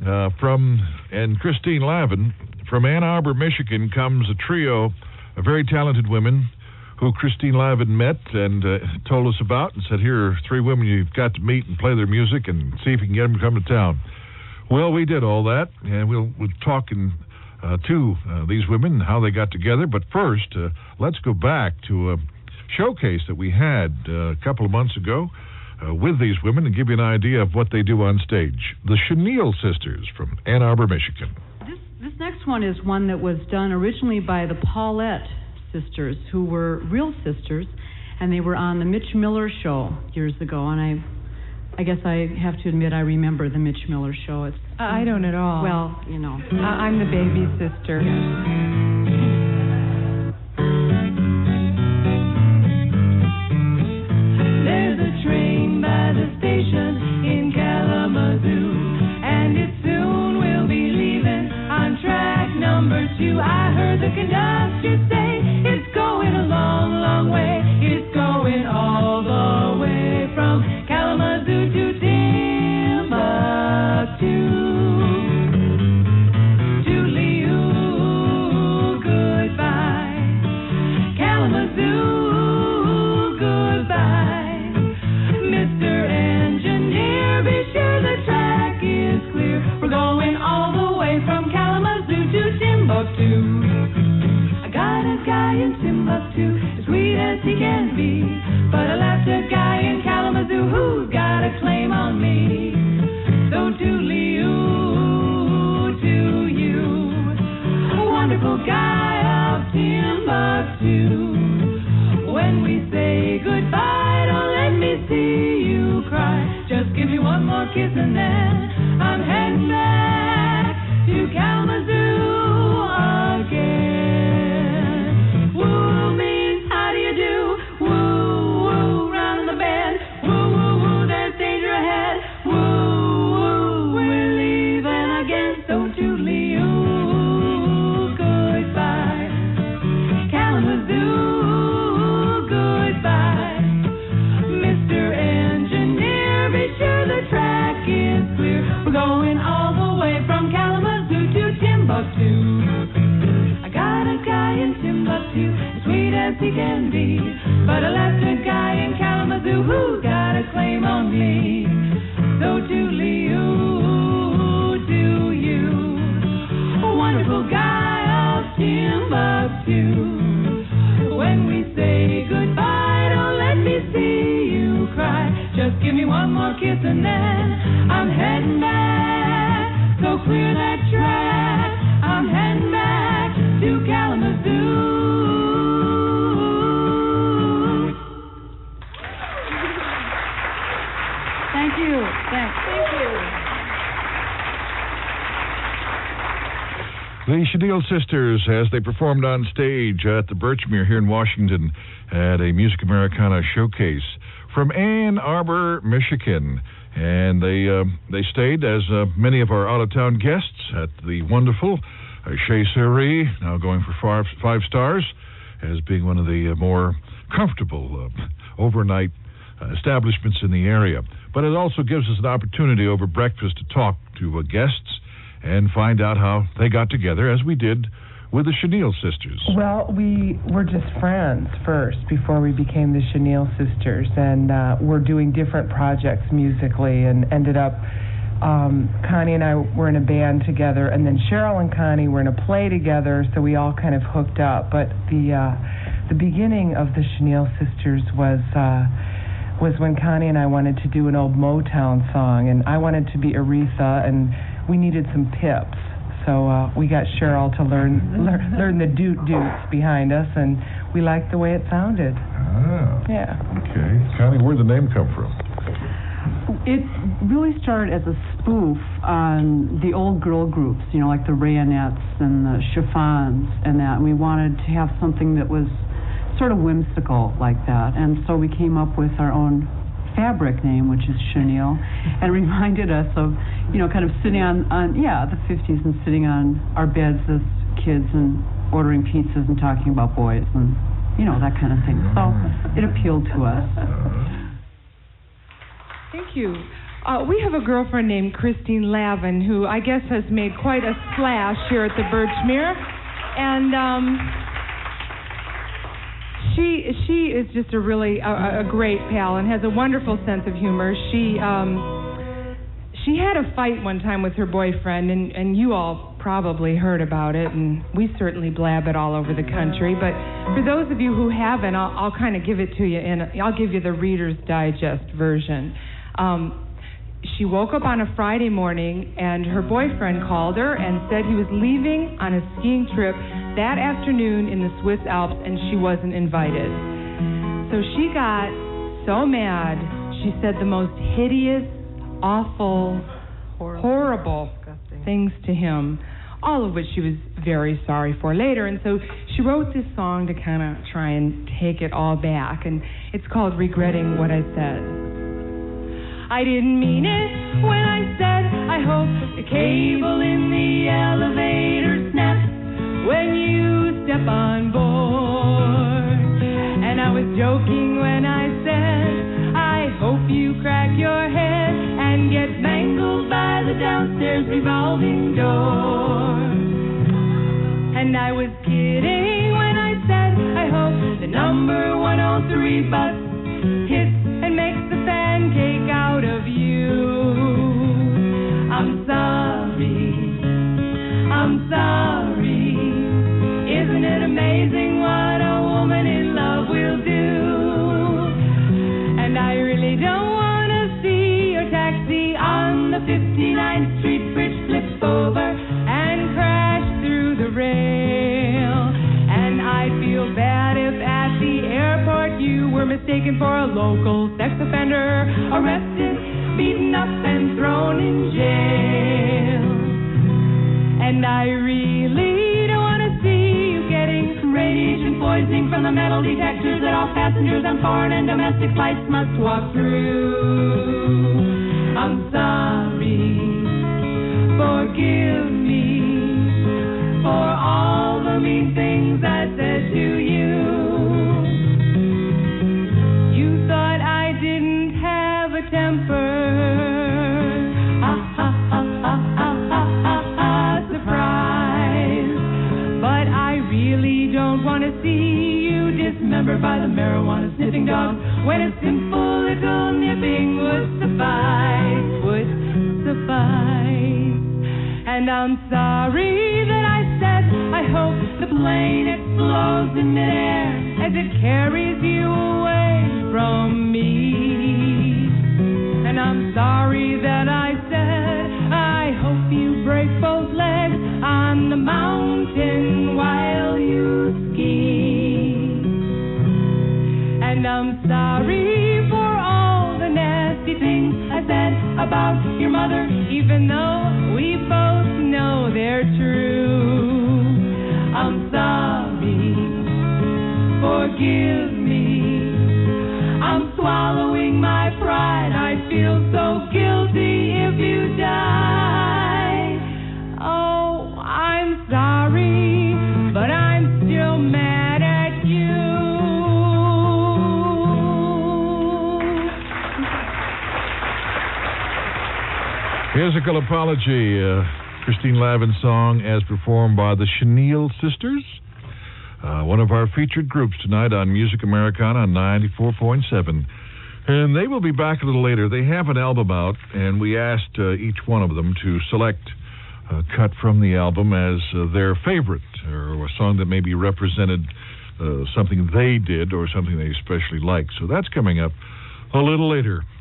and Christine Lavin. From Ann Arbor, Michigan, comes a trio of very talented women who Christine Lavin met and told us about and said, here are three women you've got to meet and play their music and see if you can get them to come to town. Well, we did all that, and we'll talk to these women and how they got together. But first, let's go back to a showcase that we had a couple of months ago with these women and give you an idea of what they do on stage. The Chenille Sisters from Ann Arbor, Michigan. This next one is one that was done originally by the Paulette sisters, who were real sisters, and they were on the Mitch Miller Show years ago. And I guess I have to admit I remember the Mitch Miller Show. I don't at all. Well, you know. I'm the baby sister. There's a train by the station in Kalamazoo, and it soon will be leaving on track number 2. I heard the conductor say it's going a long, long way. It's going all the way from Kalamazoo to Timbuktu. I got a guy in Timbuktu, as sweet as he can be, but I left a guy in Kalamazoo who's got a claim on me. So toodly-oo to you, a wonderful guy of Timbuktu. When we say goodbye, don't let me see you cry. Just give me one more kiss and then I'm heading back to Kalamazoo. Woo means how do you do? Woo, woo, round the bend. Woo, woo, woo, there's danger ahead. Woo, woo, we're leaving again. So toodly-oo, goodbye. Kalamazoo, goodbye. Mr. Engineer, be sure the track is clear. We're going all the way from Kalamazoo to Timbuktu. As sweet as he can be, but I left a guy in Kalamazoo who's got a claim on me. So toodly-oo to you, a wonderful guy of Timbuktu. When we say goodbye, don't let me see you cry. Just give me one more kiss and then I'm heading back. So clear that track, I'm heading back to Kalamazoo. Thank you. Thank you. The Chenille Sisters, as they performed on stage at the Birchmere here in Washington at a Music Americana showcase from Ann Arbor, Michigan. And they stayed, as many of our out-of-town guests, at the wonderful Dick Cerri, now going for 5 stars, as being one of the more comfortable overnight establishments in the area. But it also gives us an opportunity over breakfast to talk to guests and find out how they got together, as we did with the Chenille Sisters. Well, we were just friends first before we became the Chenille Sisters, and we're doing different projects musically, and ended up Connie and I were in a band together, and then Cheryl and Connie were in a play together, so we all kind of hooked up. But the beginning of the Chenille Sisters was when Connie and I wanted to do an old Motown song, and I wanted to be Aretha, and we needed some pips. So we got Cheryl to learn the doot-doots behind us, and we liked the way it sounded. Ah. Yeah. Okay. Connie, where'd the name come from? It really started as a spoof on the old girl groups, you know, like the Rayonettes and the Chiffons and that. And we wanted to have something that was sort of whimsical like that. And so we came up with our own fabric name, which is Chenille, and it reminded us of, you know, kind of sitting on the 50s and sitting on our beds as kids and ordering pizzas and talking about boys and, you know, that kind of thing. So it appealed to us. Thank you. We have a girlfriend named Christine Lavin who I guess has made quite a splash here at the Birchmere. And she is just a really a great pal and has a wonderful sense of humor. She had a fight one time with her boyfriend, and you all probably heard about it, and we certainly blab it all over the country. But for those of you who haven't, I'll kind of give it to you, and I'll give you the Reader's Digest version. She woke up on a Friday morning, and her boyfriend called her and said he was leaving on a skiing trip that afternoon in the Swiss Alps, and she wasn't invited. So she got so mad, she said the most hideous, awful, horrible things to him, all of which she was very sorry for later. And so she wrote this song to kind of try and take it all back, and it's called Regretting What I Said. I didn't mean it when I said I hope the cable in the elevator snaps when you step on board. And I was joking when I said I hope you crack your head and get mangled by the downstairs revolving door. And I was kidding when I said I hope the number 103 bus hits and makes the pancake out of you. I'm sorry. Isn't it amazing what a woman in love will do? And I really don't want to see your taxi on the 59th Street bridge flip over and crash through the rail. And I'd feel bad if at the airport you were mistaken for a local sex offender, arrested, beaten up, and thrown in jail. And I really don't want to see you getting radiation poisoning from the metal detectors that all passengers on foreign and domestic flights must walk through. I'm sorry. Forgive me for all the mean things I said to you. You thought I didn't have a temper. Surprise. But I really don't want to see you dismembered by the marijuana sniffing dog when a simple little nipping would suffice. And I'm sorry that I said I hope the plane explodes in midair as it carries you away from me. And I'm sorry that I said I hope you break both legs on the mountain while you ski. And I'm sorry for all the nasty things I said about your mother, even though we both know they're true. I'm sorry. Forgive me. I'm swallowing my pride. I feel so guilty if you die. Oh, I'm sorry, but I'm still mad at you. Musical apology, Christine Lavin's song as performed by the Chenille Sisters, one of our featured groups tonight on Music Americana on 94.7. And they will be back a little later. They have an album out, and we asked each one of them to select a cut from the album as their favorite, or a song that maybe represented something they did or something they especially liked. So that's coming up a little later.